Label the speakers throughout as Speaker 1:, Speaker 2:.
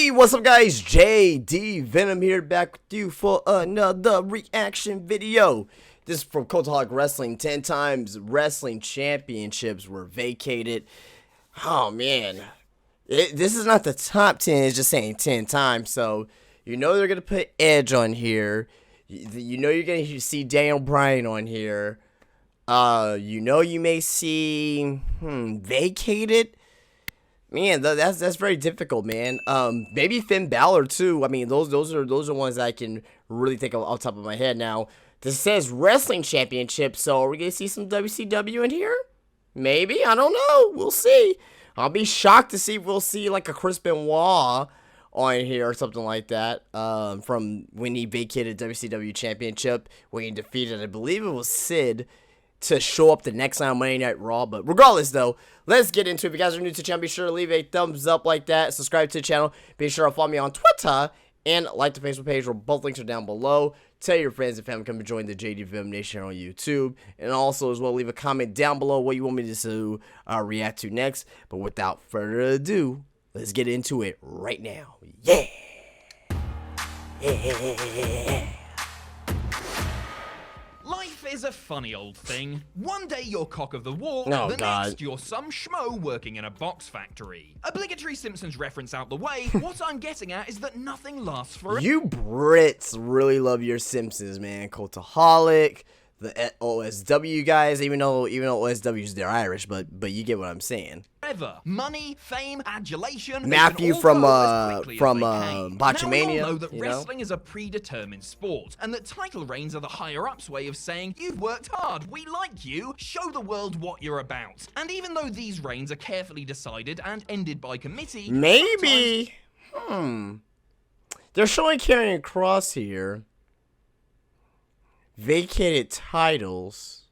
Speaker 1: Hey, what's up guys? JD Venom here, back with you for another reaction video. This is from Cultaholic Wrestling. 10 times wrestling championships were vacated. Oh man, this is not the top 10, it's just saying 10 times. So you know they're gonna put Edge on here. You know you're gonna see Bryan on here. You know you may see Vacated. Man, that's very difficult, man. Maybe Finn Balor too. I mean, those are ones that I can really think of off the top of my head. Now, this says wrestling championship, so are we gonna see some WCW in here? Maybe, I don't know. We'll see. I'll be shocked to see if we'll see like a Chris Benoit on here or something like that. From when he vacated WCW championship, when he defeated, I believe it was Sid, to show up the next night on Monday Night Raw. But regardless, though, let's get into it. If you guys are new to the channel, be sure to leave a thumbs up like that. Subscribe to the channel. Be sure to follow me on Twitter and like the Facebook page, where both links are down below. Tell your friends and family, come and join the JD Venom Nation on YouTube. And also, as well, leave a comment down below what you want me to react to next. But without further ado, let's get into it right now. Yeah! Yeah!
Speaker 2: Life is a funny old thing. One day you're cock of the walk,
Speaker 1: Oh,
Speaker 2: the
Speaker 1: God.
Speaker 2: next you're some schmo working in a box factory. Obligatory Simpsons reference out the way, what I'm getting at is that nothing lasts forever.
Speaker 1: You Brits really love your Simpsons, man. Cultaholic, the OSW guys, even though OSW's they're Irish, but you get what I'm saying.
Speaker 2: Money, fame, adulation.
Speaker 1: Matthew from Botchamania.
Speaker 2: Now we all know that
Speaker 1: you
Speaker 2: wrestling is a predetermined sport, and that title reigns are the higher-ups' way of saying, you've worked hard, we like you, show the world what you're about. And even though these reigns are carefully decided and ended by committee,
Speaker 1: maybe, they're showing Karrion Kross here. Vacated titles.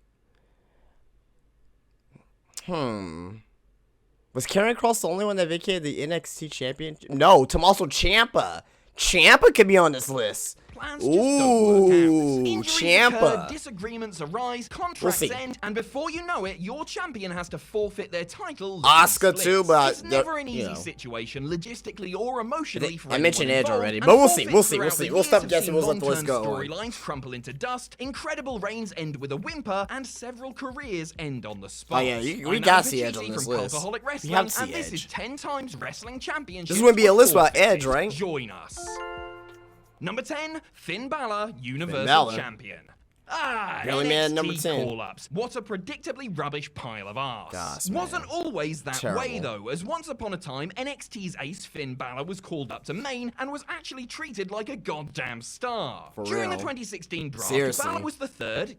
Speaker 1: Was Karrion Kross the only one that vacated the NXT championship? No, Tommaso Ciampa. Ciampa could be on this list.
Speaker 2: Plans just don't work out. Injuries
Speaker 1: Ciampa.
Speaker 2: occur, disagreements arise, contracts end, and before you know it, your champion has to forfeit their title.
Speaker 1: Asuka too, but
Speaker 2: it's never an easy situation, logistically or emotionally. For
Speaker 1: I mentioned
Speaker 2: anyone
Speaker 1: Edge
Speaker 2: involved,
Speaker 1: already,
Speaker 2: and
Speaker 1: but we'll see.
Speaker 2: throughout the
Speaker 1: We'll stop
Speaker 2: years
Speaker 1: guessing.
Speaker 2: have
Speaker 1: We'll
Speaker 2: seen
Speaker 1: let the list go.
Speaker 2: storylines crumple into dust, incredible reigns end with a whimper, and several careers end on the spot.
Speaker 1: Oh yeah, we got to see Edge on this list.
Speaker 2: Cultaholic Wrestling,
Speaker 1: We have to see
Speaker 2: and this is
Speaker 1: Edge.
Speaker 2: 10 times wrestling championship.
Speaker 1: This wouldn't be a list without Edge, right?
Speaker 2: Join us. Number 10, Finn Balor, Universal
Speaker 1: Balor.
Speaker 2: Champion.
Speaker 1: Really,
Speaker 2: NXT
Speaker 1: man, number 10.
Speaker 2: call-ups. What a predictably rubbish pile of arse.
Speaker 1: Gosh,
Speaker 2: Wasn't always that
Speaker 1: Terrible.
Speaker 2: way, though, as once upon a time, NXT's ace Finn Balor was called up to main and was actually treated like a goddamn star. During the
Speaker 1: real.
Speaker 2: 2016 draft,
Speaker 1: Seriously.
Speaker 2: Balor was the third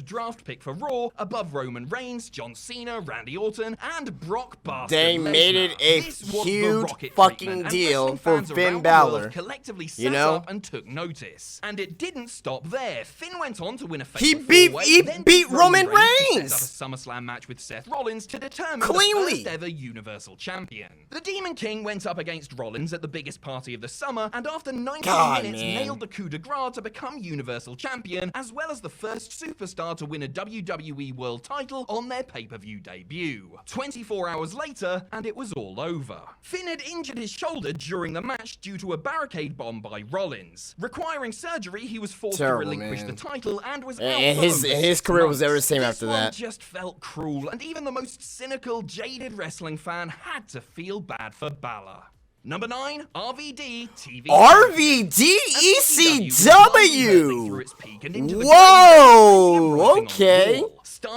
Speaker 2: draft pick for Raw, above Roman Reigns, John Cena, Randy Orton, and Brock Bastard
Speaker 1: They
Speaker 2: Lesnar.
Speaker 1: made it a
Speaker 2: This was the
Speaker 1: huge
Speaker 2: rocket
Speaker 1: fucking
Speaker 2: treatment, and
Speaker 1: deal
Speaker 2: wrestling
Speaker 1: for
Speaker 2: fans
Speaker 1: Finn
Speaker 2: around the
Speaker 1: Balor.
Speaker 2: world collectively sat
Speaker 1: You know?
Speaker 2: up and took notice. And it didn't stop there. Finn went on to win a
Speaker 1: He
Speaker 2: fatal
Speaker 1: beat
Speaker 2: four-way, then
Speaker 1: Roman
Speaker 2: to
Speaker 1: Reigns!
Speaker 2: set up a SummerSlam match with Seth Rollins to determine
Speaker 1: Cleanly.
Speaker 2: the first ever Universal Champion. The Demon King went up against Rollins at the biggest party of the summer, and after 19 minutes
Speaker 1: man.
Speaker 2: nailed the coup de grace to become Universal Champion, as well as the first superstar to win a WWE World title on their pay-per-view debut. 24 hours later, and it was all over. Finn had injured his shoulder during the match due to a barricade bomb by Rollins. Requiring surgery, he was forced
Speaker 1: Terrible,
Speaker 2: to relinquish
Speaker 1: man.
Speaker 2: the title and was
Speaker 1: And
Speaker 2: out for
Speaker 1: his
Speaker 2: over 6
Speaker 1: career was
Speaker 2: months.
Speaker 1: never the same after
Speaker 2: This one
Speaker 1: that.
Speaker 2: just felt cruel, and even the most cynical, jaded wrestling fan had to feel bad for Balor. Number 9, RVD TV.
Speaker 1: RVD
Speaker 2: ECW.
Speaker 1: ECW. Whoa. Okay.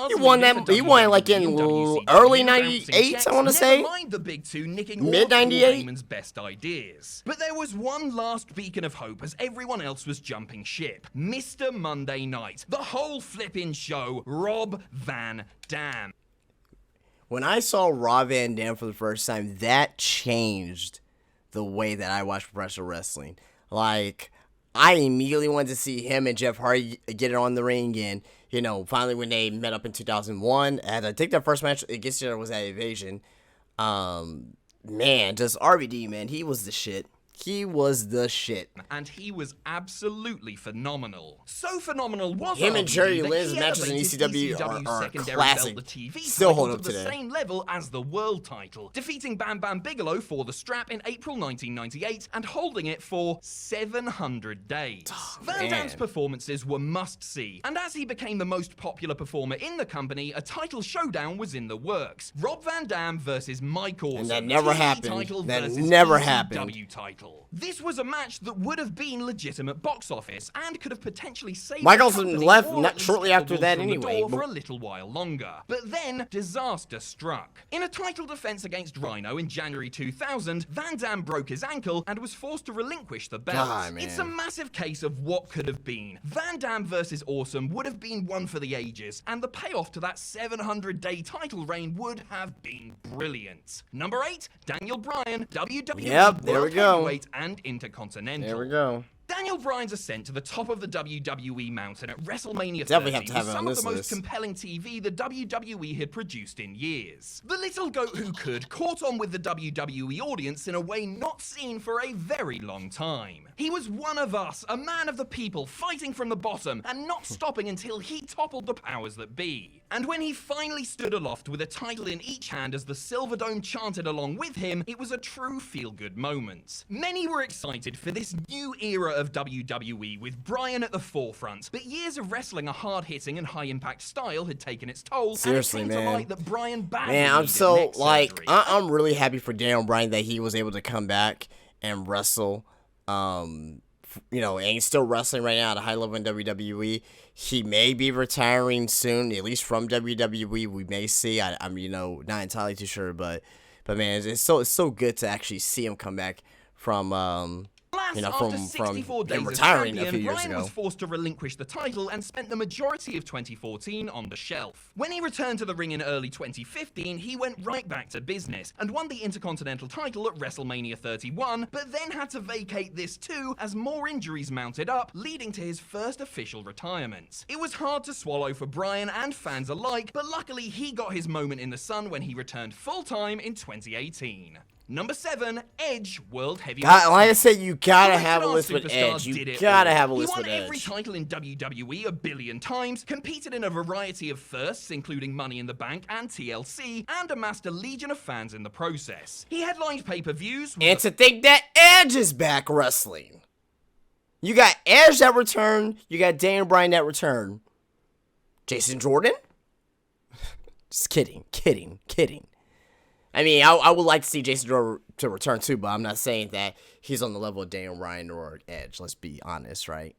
Speaker 1: He won that. He won like in early '98. I want to say.
Speaker 2: Never mind the big two nicking
Speaker 1: Mid '98.
Speaker 2: Heyman's best ideas. But there was one last beacon of hope as everyone else was jumping ship. Mr. Monday Night, the whole flipping show, Rob Van Dam.
Speaker 1: When I saw Rob Van Dam for the first time, that changed the way that I watch professional wrestling. Like, I immediately wanted to see him and Jeff Hardy get it on the ring, and you know, finally when they met up in 2001, and I think their first match against each other was at Invasion. Man, just RVD, man, he was the shit. He was the shit.
Speaker 2: And he was absolutely phenomenal. So phenomenal was
Speaker 1: him and Jerry
Speaker 2: that
Speaker 1: Lynn's
Speaker 2: he
Speaker 1: matches in
Speaker 2: elevated
Speaker 1: ECW are
Speaker 2: secondary
Speaker 1: classic.
Speaker 2: Belt, the TV
Speaker 1: Still hold
Speaker 2: title,
Speaker 1: up
Speaker 2: to the
Speaker 1: today.
Speaker 2: same level as the world title, defeating Bam Bam Bigelow for the strap in April 1998 and holding it for 700 days. Van Damme's performances were must-see, and as he became the most popular performer in the company, a title showdown was in the works. Rob Van Dam versus Mike Awesome.
Speaker 1: And that never
Speaker 2: TV
Speaker 1: happened.
Speaker 2: title
Speaker 1: That
Speaker 2: versus
Speaker 1: never
Speaker 2: ECW
Speaker 1: happened.
Speaker 2: title. This was a match that would have been legitimate box office and could have potentially saved
Speaker 1: Mike
Speaker 2: the
Speaker 1: Awesome
Speaker 2: company,
Speaker 1: left
Speaker 2: or
Speaker 1: not
Speaker 2: at least
Speaker 1: shortly
Speaker 2: kept
Speaker 1: after
Speaker 2: the
Speaker 1: that
Speaker 2: wolves from the
Speaker 1: anyway,
Speaker 2: door
Speaker 1: but-
Speaker 2: for a little while longer. But then disaster struck. In a title defense against Rhino in January 2000, Van Dam broke his ankle and was forced to relinquish the belt.
Speaker 1: God, man.
Speaker 2: It's a massive case of what could have been. Van Dam versus Awesome would have been one for the ages, and the payoff to that 700-day title reign would have been brilliant. Number 8, Daniel Bryan, WWE
Speaker 1: Yep, there
Speaker 2: World
Speaker 1: we go.
Speaker 2: Heavyweight and Intercontinental.
Speaker 1: There we go.
Speaker 2: Daniel Bryan's ascent to the top of the WWE mountain at WrestleMania 30
Speaker 1: Definitely have to have
Speaker 2: was
Speaker 1: it on
Speaker 2: some of
Speaker 1: this
Speaker 2: the most
Speaker 1: list.
Speaker 2: compelling TV the WWE had produced in years. The little goat who could caught on with the WWE audience in a way not seen for a very long time. He was one of us, a man of the people, fighting from the bottom and not stopping until he toppled the powers that be. And when he finally stood aloft with a title in each hand as the Silverdome chanted along with him, it was a true feel-good moment. Many were excited for this new era of WWE with Bryan at the forefront, but years of wrestling a hard-hitting and high-impact style had taken its toll.
Speaker 1: Seriously,
Speaker 2: and it came to
Speaker 1: man.
Speaker 2: light that Bryan badly
Speaker 1: Man, I'm
Speaker 2: needed
Speaker 1: so
Speaker 2: neck
Speaker 1: like
Speaker 2: surgery.
Speaker 1: I'm really happy for Daniel Bryan that he was able to come back and wrestle. You know, and he's still wrestling right now at a high level in WWE. He may be retiring soon, at least from WWE. We may see. I'm not entirely too sure, but man, it's so good to actually see him come back from
Speaker 2: After 64 days
Speaker 1: him
Speaker 2: as
Speaker 1: retiring a
Speaker 2: champion,
Speaker 1: few years
Speaker 2: Bryan
Speaker 1: ago.
Speaker 2: was forced to relinquish the title and spent the majority of 2014 on the shelf. When he returned to the ring in early 2015, he went right back to business and won the Intercontinental title at WrestleMania 31, but then had to vacate this too as more injuries mounted up, leading to his first official retirement. It was hard to swallow for Bryan and fans alike, but luckily he got his moment in the sun when he returned full-time in 2018. Number 7, Edge World Heavyweight.
Speaker 1: God, like I said, you gotta
Speaker 2: The
Speaker 1: have a
Speaker 2: Rated
Speaker 1: list
Speaker 2: R
Speaker 1: with
Speaker 2: superstar
Speaker 1: Edge.
Speaker 2: did
Speaker 1: You
Speaker 2: it
Speaker 1: gotta
Speaker 2: all.
Speaker 1: have a list with
Speaker 2: He won every
Speaker 1: Edge.
Speaker 2: title in WWE a billion times, competed in a variety of firsts, including Money in the Bank and TLC, and amassed a legion of fans in the process. He headlined pay-per-views.
Speaker 1: And to think that Edge is back wrestling. You got Edge that return. You got Daniel Bryan that return. Jason Jordan? Just kidding. I mean, I would like to see Jason Jordan to return too, but I'm not saying that he's on the level of Daniel Bryan or Edge. Let's be honest, right?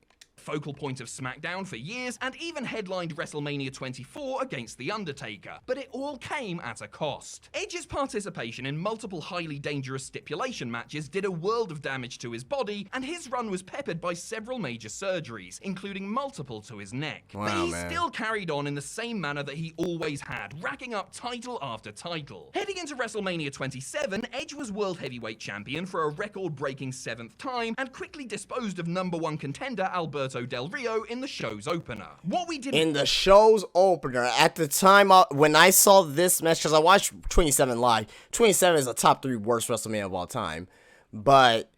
Speaker 2: focal point of SmackDown for years, and even headlined WrestleMania 24 against The Undertaker. But it all came at a cost. Edge's participation in multiple highly dangerous stipulation matches did a world of damage to his body, and his run was peppered by several major surgeries, including multiple to his neck.
Speaker 1: Wow,
Speaker 2: but he
Speaker 1: man.
Speaker 2: still carried on in the same manner that he always had, racking up title after title. Heading into WrestleMania 27, Edge was World Heavyweight Champion for a record-breaking 7th time, and quickly disposed of #1 contender Alberto Del Rio in the show's opener. What we did
Speaker 1: In the show's opener, at the time when I saw this match, because I watched 27 live, 27 is a top 3 worst WrestleMania of all time. But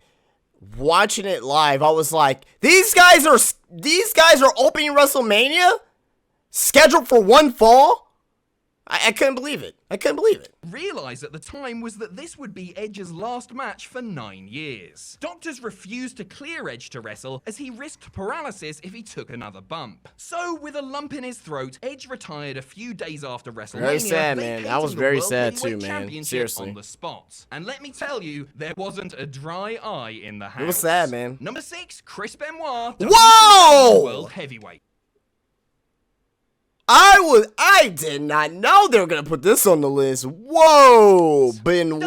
Speaker 1: watching it live, I was like, these guys are opening WrestleMania scheduled for one fall. I couldn't believe it.
Speaker 2: realized at the time was that this would be Edge's last match for 9 years. Doctors refused to clear Edge to wrestle as he risked paralysis if he took another bump. So, with a lump in his throat, Edge retired a few days after WrestleMania.
Speaker 1: Very sad, man. That was
Speaker 2: vacating the
Speaker 1: very
Speaker 2: World
Speaker 1: sad too,
Speaker 2: Heavyweight
Speaker 1: man.
Speaker 2: Championship
Speaker 1: Seriously.
Speaker 2: on the spot. And let me tell you, there wasn't a dry eye in the house.
Speaker 1: It was sad, man.
Speaker 2: Number 6, Chris Benoit.
Speaker 1: Whoa!
Speaker 2: World Heavyweight.
Speaker 1: I did not know they were gonna put this on the list. Whoa, Benoit,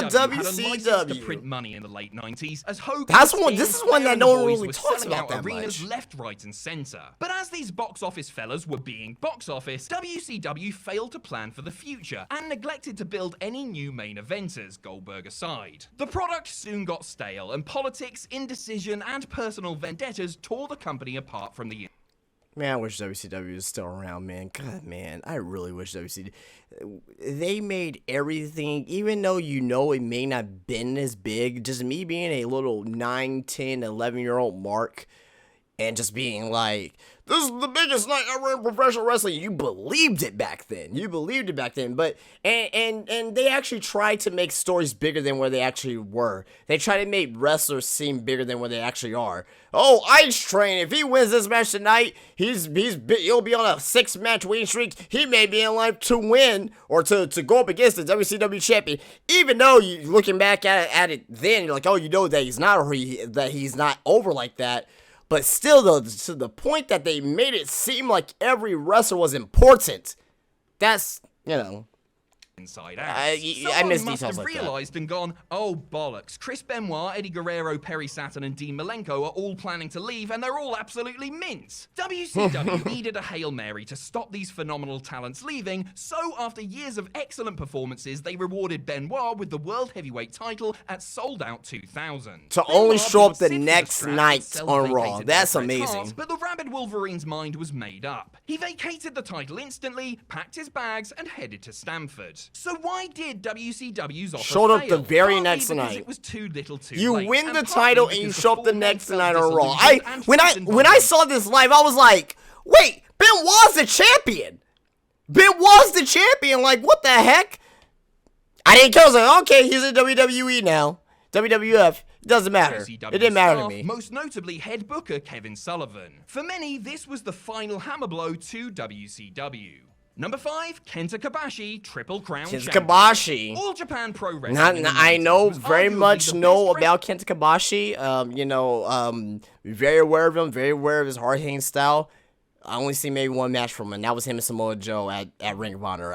Speaker 2: had a license to
Speaker 1: WCW.
Speaker 2: print money in the late 90s as Hogan,
Speaker 1: That's one-
Speaker 2: Sting,
Speaker 1: this is one that
Speaker 2: Flair,
Speaker 1: no
Speaker 2: and the
Speaker 1: one
Speaker 2: Boys
Speaker 1: really
Speaker 2: were
Speaker 1: talks
Speaker 2: selling
Speaker 1: about
Speaker 2: out
Speaker 1: that
Speaker 2: arenas
Speaker 1: much.
Speaker 2: left, right, and center. But as these box office fellas were being box office, WCW failed to plan for the future and neglected to build any new main eventers, Goldberg aside. The product soon got stale, and politics, indecision, and personal vendettas tore the company apart from the
Speaker 1: Man, I wish WCW was still around, man. God, man, I really wish WCW. They made everything, even though it may not have been as big, just me being a little 9, 10, 11-year-old Mark, and just being like, this is the biggest night ever in professional wrestling. You believed it back then. But and they actually tried to make stories bigger than where they actually were. They tried to make wrestlers seem bigger than where they actually are. Oh, Ice Train, if he wins this match tonight, he'll be on a 6-match winning streak. He may be in line to win or to go up against the WCW champion. Even though you looking back at it then, you're like, oh, that he's not over like that. But still, though, to the point that they made it seem like every wrestler was important. That's,
Speaker 2: inside out.
Speaker 1: I miss
Speaker 2: must
Speaker 1: details
Speaker 2: have
Speaker 1: like
Speaker 2: realized and gone, oh bollocks, Chris Benoit, Eddie Guerrero, Perry Saturn and Dean Malenko are all planning to leave and they're all absolutely mince. WCW needed a Hail Mary to stop these phenomenal talents leaving, so after years of excellent performances, they rewarded Benoit with the World Heavyweight title at Sold Out 2000.
Speaker 1: To only show up the next night on Raw. That's amazing.
Speaker 2: But the rabid Wolverine's mind was made up. He vacated the title instantly, packed his bags and headed to Stamford. So why did WCW's offer
Speaker 1: Showed up
Speaker 2: fail?
Speaker 1: the very
Speaker 2: Partly
Speaker 1: next
Speaker 2: because
Speaker 1: night.
Speaker 2: It was too little too
Speaker 1: You
Speaker 2: late,
Speaker 1: win
Speaker 2: and
Speaker 1: the
Speaker 2: partly
Speaker 1: title and
Speaker 2: because
Speaker 1: you
Speaker 2: the
Speaker 1: show up the
Speaker 2: four
Speaker 1: next
Speaker 2: men
Speaker 1: night
Speaker 2: felt
Speaker 1: on Raw.
Speaker 2: disillusioned and
Speaker 1: When I
Speaker 2: disinvolved.
Speaker 1: saw this live, I was like, wait, Benoit's the champion. Benoit's the champion. Like, what the heck? I didn't care. I was like, okay, he's in WWE now. WWF. It doesn't matter.
Speaker 2: WCW
Speaker 1: It didn't matter to
Speaker 2: staff,
Speaker 1: me.
Speaker 2: Most notably head booker Kevin Sullivan. For many, this was the final hammer blow to WCW. Number 5, Kenta Kabashi, Triple Crown
Speaker 1: Kenta
Speaker 2: champion.
Speaker 1: Kabashi.
Speaker 2: All Japan Pro Wrestling. in the
Speaker 1: I
Speaker 2: 90s
Speaker 1: know
Speaker 2: was
Speaker 1: very
Speaker 2: arguably
Speaker 1: much
Speaker 2: the
Speaker 1: know
Speaker 2: best
Speaker 1: about Kenta Kabashi. Very aware of him. Very aware of his hard-hitting style. I only see maybe one match from him, and that was him and Samoa Joe at Ring of Honor.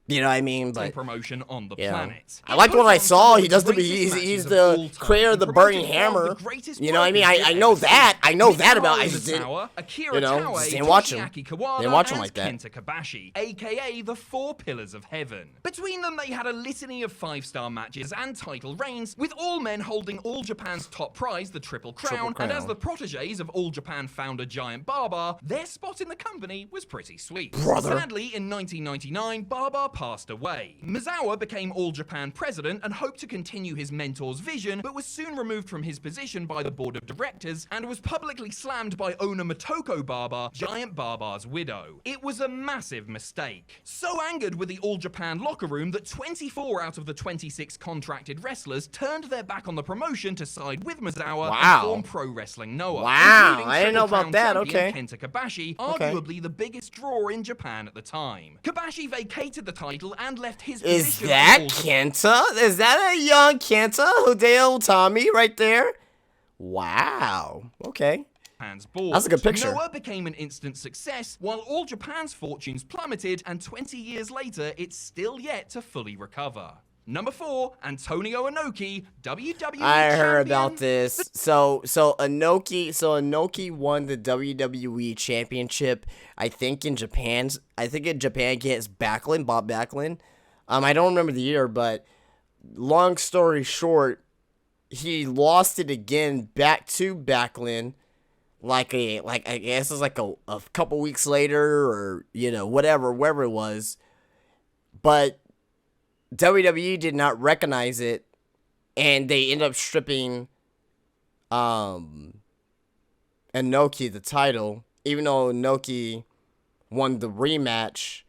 Speaker 1: You know what I mean? But
Speaker 2: promotion on the
Speaker 1: yeah.
Speaker 2: planet.
Speaker 1: I liked what I saw. He does
Speaker 2: Greatest
Speaker 1: he's
Speaker 2: matches of
Speaker 1: the
Speaker 2: all time
Speaker 1: creator of the
Speaker 2: and
Speaker 1: Burning
Speaker 2: promoted one of
Speaker 1: Hammer.
Speaker 2: the greatest
Speaker 1: You know what I mean?
Speaker 2: workers
Speaker 1: I
Speaker 2: you've
Speaker 1: know
Speaker 2: ever
Speaker 1: that.
Speaker 2: seen.
Speaker 1: I know
Speaker 2: With
Speaker 1: that about. I
Speaker 2: Hiromu
Speaker 1: just didn't.
Speaker 2: Misawa, Akira
Speaker 1: You know,
Speaker 2: Taue,
Speaker 1: just didn't watch him.
Speaker 2: Toshiaki Kawada,
Speaker 1: Didn't watch him
Speaker 2: and
Speaker 1: like that.
Speaker 2: Kenta Kabashi, aka the Four Pillars of Heaven. Between them, they had a litany of 5-star matches and title reigns, with all men holding All Japan's top prize, the Triple Crown, and as the protégés of All Japan founder Giant Baba, their spot in the company was pretty sweet.
Speaker 1: Brother.
Speaker 2: Sadly, in 1999, Baba passed away. Misawa became All Japan president and hoped to continue his mentor's vision, but was soon removed from his position by the board of directors and was publicly slammed by owner Motoko Baba, Giant Baba's widow. It was a massive mistake. So angered with the All Japan locker room that 24 out of the 26 contracted wrestlers turned their back on the promotion to side with Misawa and form Pro Wrestling Noah.
Speaker 1: Wow,
Speaker 2: including
Speaker 1: I didn't know
Speaker 2: Triple
Speaker 1: about that.
Speaker 2: Crown champion
Speaker 1: Okay.
Speaker 2: Kenta Kabashi, arguably the biggest draw in Japan at the time. Kabashi vacated the title and left his
Speaker 1: Is
Speaker 2: position
Speaker 1: that
Speaker 2: as All
Speaker 1: Kenta? Is that a young Kenta? Hideo Itami right there? Wow. Okay.
Speaker 2: Japan's board.
Speaker 1: That's a good picture.
Speaker 2: Noah became an instant success, while All Japan's fortunes plummeted, and 20 years later, it's still yet to fully recover. Number 4, Antonio Inoki, WWE
Speaker 1: I heard
Speaker 2: champion.
Speaker 1: about this. So Inoki won the WWE Championship. I think in Japan against Backlund, Bob Backlund. I don't remember the year, but long story short, he lost it again back to Backlund. I guess it was like a couple weeks later, or wherever it was. But WWE did not recognize it, and they ended up stripping Inoki the title, even though Inoki won the rematch.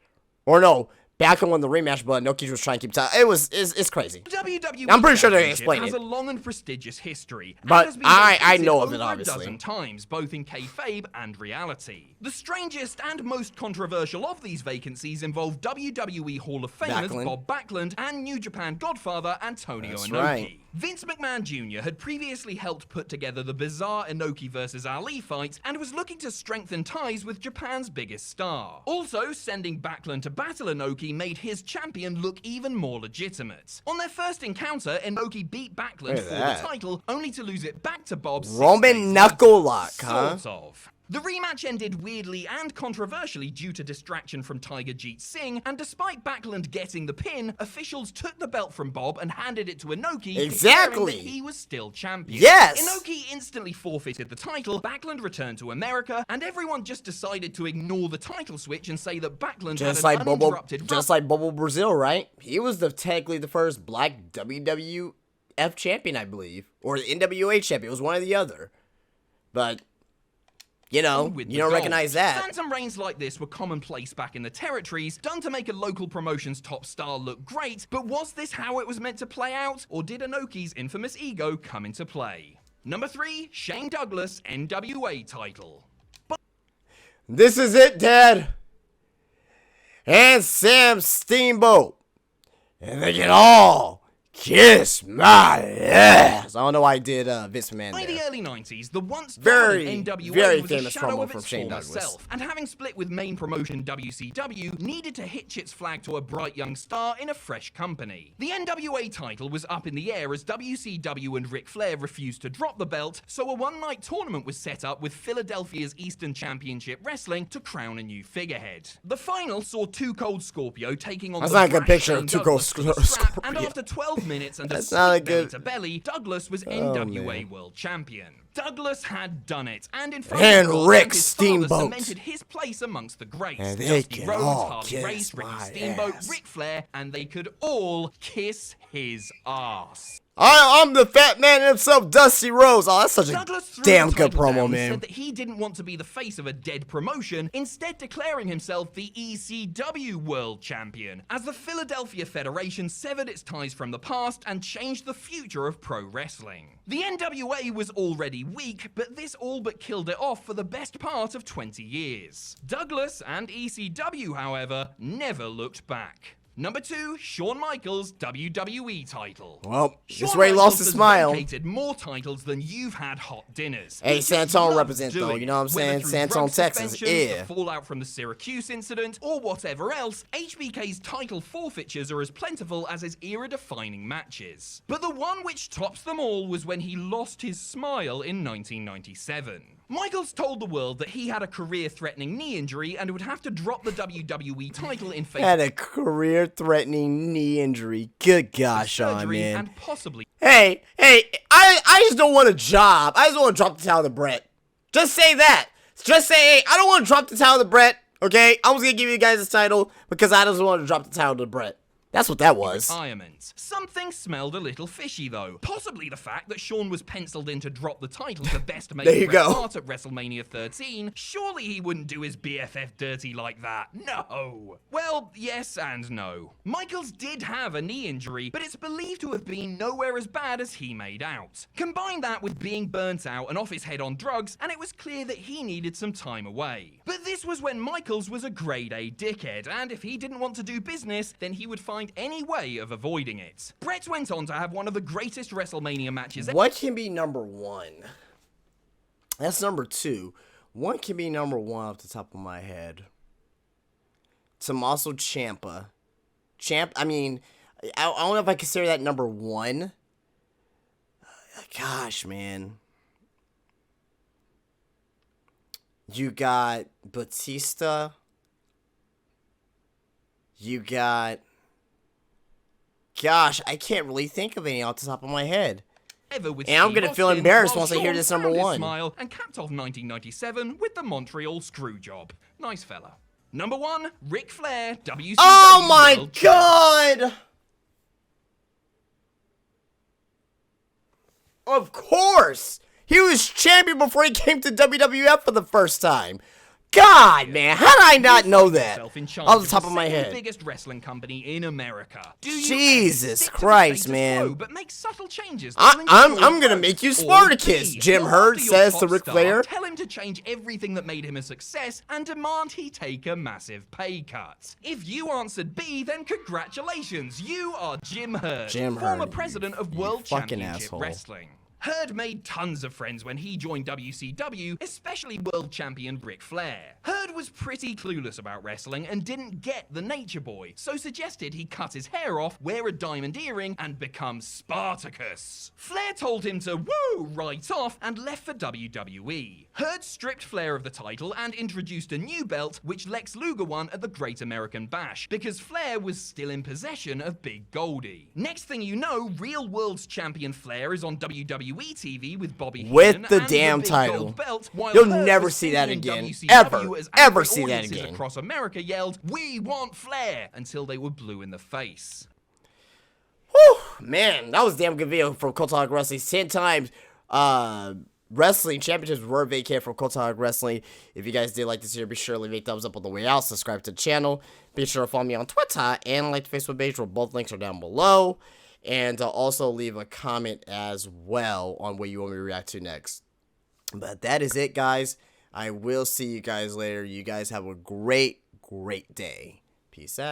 Speaker 1: Or no, Backlund won the rematch, but Inoki was trying to keep title. It's crazy.
Speaker 2: WWE
Speaker 1: I'm pretty sure they
Speaker 2: Championship
Speaker 1: explained
Speaker 2: has
Speaker 1: it.
Speaker 2: a long and prestigious history, and
Speaker 1: But
Speaker 2: has been
Speaker 1: I
Speaker 2: vacated
Speaker 1: know of it,
Speaker 2: over
Speaker 1: obviously.
Speaker 2: a dozen times, both in kayfabe and reality. The strangest and most controversial of these vacancies involve WWE Hall of Famers
Speaker 1: Backlund.
Speaker 2: Bob Backlund and New Japan Godfather Antonio
Speaker 1: That's
Speaker 2: Inoki.
Speaker 1: right.
Speaker 2: Vince McMahon Jr. had previously helped put together the bizarre Inoki vs. Ali fight and was looking to strengthen ties with Japan's biggest star. Also, sending Backlund to battle Inoki made his champion look even more legitimate. On their first encounter, Inoki beat Backlund
Speaker 1: Look at
Speaker 2: for
Speaker 1: that.
Speaker 2: the title, only to lose it back to Bob 6
Speaker 1: Roman
Speaker 2: days
Speaker 1: knuckle
Speaker 2: later.
Speaker 1: lock, huh?
Speaker 2: Sort of. The rematch ended weirdly and controversially due to distraction from Tiger Jeet Singh, and despite Backlund getting the pin, officials took the belt from Bob and handed it to Inoki, declaring that he was still champion.
Speaker 1: Yes!
Speaker 2: Inoki instantly forfeited the title, Backlund returned to America, and everyone just decided to ignore the title switch and say that Backlund had an uninterrupted run.
Speaker 1: Just like Bobo Brazil, right? He was technically the first black WWF champion, I believe. Or the NWA champion. It was one or the other. But... you know, you don't recognize that.
Speaker 2: Phantom reigns like this were commonplace back in the territories, done to make a local promotion's top star look great, but was this how it was meant to play out, or did Inoki's infamous ego come into play? Number 3, Shane Douglas, NWA title.
Speaker 1: This is it, Dad. And Sam Steamboat. And they can all kiss my ass. I don't know why I did Vince McMahon
Speaker 2: By
Speaker 1: there.
Speaker 2: the early 90s, the once
Speaker 1: very
Speaker 2: NWA was a
Speaker 1: famous
Speaker 2: shadow
Speaker 1: promo
Speaker 2: of
Speaker 1: from
Speaker 2: its
Speaker 1: Shane
Speaker 2: former
Speaker 1: Douglas.
Speaker 2: self, and having split with main promotion WCW, needed to hitch its flag to a bright young star in a fresh company. The NWA title was up in the air as WCW and Ric Flair refused to drop the belt, so a one-night tournament was set up with Philadelphia's Eastern Championship Wrestling to crown a new figurehead. The final saw Too Cold Scorpio taking on
Speaker 1: That's
Speaker 2: the
Speaker 1: not a good
Speaker 2: brash
Speaker 1: picture
Speaker 2: Shane
Speaker 1: of Too Cold
Speaker 2: Douglas for the strap, and
Speaker 1: Scorpio.
Speaker 2: after 12 minutes and a
Speaker 1: That's not a
Speaker 2: sweet belly
Speaker 1: good-
Speaker 2: to belly, Douglas was NWA World Champion. Douglas had done it, and in front
Speaker 1: And
Speaker 2: of God,
Speaker 1: Rick
Speaker 2: his father
Speaker 1: Steamboat.
Speaker 2: cemented his place amongst the greats.
Speaker 1: And they
Speaker 2: Dusty
Speaker 1: can
Speaker 2: Rhodes,
Speaker 1: all
Speaker 2: Harley
Speaker 1: kiss
Speaker 2: Race, Ricky
Speaker 1: my
Speaker 2: Steamboat,
Speaker 1: ass.
Speaker 2: Ric Flair, and they could all kiss his ass.
Speaker 1: I'm the fat man himself, Dusty Rhodes. Oh, that's such a
Speaker 2: Douglas threw
Speaker 1: damn
Speaker 2: the
Speaker 1: good
Speaker 2: title
Speaker 1: promo,
Speaker 2: down,
Speaker 1: man.
Speaker 2: said that he didn't want to be the face of a dead promotion, instead declaring himself the ECW World Champion, as the Philadelphia Federation severed its ties from the past and changed the future of pro wrestling. The NWA was already weak, but this all but killed it off for the best part of 20 years. Douglas and ECW, however, never looked back. Number 2, Shawn Michaels, WWE title.
Speaker 1: Well, this
Speaker 2: Shawn
Speaker 1: is where he
Speaker 2: Michaels
Speaker 1: lost his
Speaker 2: has
Speaker 1: smile.
Speaker 2: vacated more titles than you've had hot dinners.
Speaker 1: Hey,
Speaker 2: He just
Speaker 1: San Antonio
Speaker 2: loves
Speaker 1: represent, though,
Speaker 2: doing
Speaker 1: you know what I'm
Speaker 2: it. Whether
Speaker 1: saying?
Speaker 2: through
Speaker 1: San Antonio,
Speaker 2: drug
Speaker 1: Texas,
Speaker 2: suspensions,
Speaker 1: yeah.
Speaker 2: the fallout from the Syracuse incident, or whatever else, HBK's title forfeitures are as plentiful as his era-defining matches. But the one which tops them all was when he lost his smile in 1997. Michaels told the world that he had a career-threatening knee injury and would have to drop the WWE title in favor
Speaker 1: Had a career-threatening knee injury. Good gosh, Sean,
Speaker 2: surgery
Speaker 1: man.
Speaker 2: and possibly
Speaker 1: Hey, I just don't want a job. I just want to drop the title to Brett. Just say that. Just say, hey, I don't want to drop the title to Brett, okay? I was going to give you guys this title because I just wanted to drop the title to Brett. That's what that was.
Speaker 2: retirement. Something smelled a little fishy, though. Possibly the fact that Shawn was penciled in to drop the title to best
Speaker 1: There
Speaker 2: made
Speaker 1: you
Speaker 2: Bret
Speaker 1: go.
Speaker 2: Hart at WrestleMania 13. Surely he wouldn't do his BFF dirty like that. No. Well, yes and no. Michaels did have a knee injury, but it's believed to have been nowhere as bad as he made out. Combine that with being burnt out and off his head on drugs, and it was clear that he needed some time away. But this was when Michaels was a grade A dickhead, and if he didn't want to do business, then he would find any way of avoiding it. Brett went on to have one of the greatest WrestleMania matches ever.
Speaker 1: What can be number 1? That's number 2. What can be number 1 off the top of my head? Tommaso Ciampa. I mean, I don't know if I consider that number 1. Gosh, man. You got Batista. You got... Gosh, I can't really think of any off the top of my head.
Speaker 2: With
Speaker 1: And I'm
Speaker 2: Steve
Speaker 1: gonna feel
Speaker 2: Austin,
Speaker 1: embarrassed
Speaker 2: while
Speaker 1: once I hear
Speaker 2: Shawn
Speaker 1: this number
Speaker 2: found his
Speaker 1: 1.
Speaker 2: Smile and capped off 1997 with the Montreal Screwjob. Nice fella. Number 1, Ric Flair, WCW
Speaker 1: Oh my
Speaker 2: World Champion.
Speaker 1: God! Of course! He was champion before he came to WWF for the first time. God, man, how did I not know that?
Speaker 2: Yourself in charge
Speaker 1: Off the top of my
Speaker 2: second
Speaker 1: head.
Speaker 2: biggest wrestling company in America. Do you
Speaker 1: Jesus
Speaker 2: stick to the
Speaker 1: Christ,
Speaker 2: status
Speaker 1: man.
Speaker 2: quo, but make subtle changes that will
Speaker 1: I'm
Speaker 2: ensure
Speaker 1: gonna
Speaker 2: growth?
Speaker 1: make you
Speaker 2: Or
Speaker 1: Spartacus,
Speaker 2: B,
Speaker 1: Jim
Speaker 2: go
Speaker 1: Herd
Speaker 2: after your
Speaker 1: says
Speaker 2: top
Speaker 1: to Ric
Speaker 2: star,
Speaker 1: Flair.
Speaker 2: Tell him to change everything that made him a success and demand he take a massive pay cut. If you answered B, then congratulations, you are Jim Herd,
Speaker 1: Jim
Speaker 2: former
Speaker 1: Herd,
Speaker 2: president of
Speaker 1: you
Speaker 2: World
Speaker 1: fucking
Speaker 2: Championship
Speaker 1: asshole.
Speaker 2: Wrestling. Hurd made tons of friends when he joined WCW, especially world champion Ric Flair. Hurd was pretty clueless about wrestling and didn't get the Nature Boy, so suggested he cut his hair off, wear a diamond earring, and become Spartacus. Flair told him to woo right off and left for WWE. Hurd stripped Flair of the title and introduced a new belt, which Lex Luger won at the Great American Bash, because Flair was still in possession of Big Goldie. Next thing you know, real world's champion Flair is on WWE TV with Bobby Heenan
Speaker 1: with the
Speaker 2: and
Speaker 1: damn
Speaker 2: the big
Speaker 1: title.
Speaker 2: gold belt, while
Speaker 1: You'll
Speaker 2: Hurd
Speaker 1: never
Speaker 2: was
Speaker 1: see that
Speaker 2: singing in
Speaker 1: again.
Speaker 2: WCW as
Speaker 1: Ever
Speaker 2: angry
Speaker 1: see that
Speaker 2: audiences
Speaker 1: again.
Speaker 2: across America yelled, "We want Flair," until they were blue in the face.
Speaker 1: Whew, man, that was a damn good video from Cultaholic Wrestling. 10 times wrestling championships were vacated from Cultaholic Wrestling. If you guys did like this video, be sure to leave a thumbs up on the way out. Subscribe to the channel. Be sure to follow me on Twitter and like the Facebook page, where both links are down below. And also leave a comment as well on what you want me to react to next. But that is it, guys. I will see you guys later. You guys have a great day. Peace out.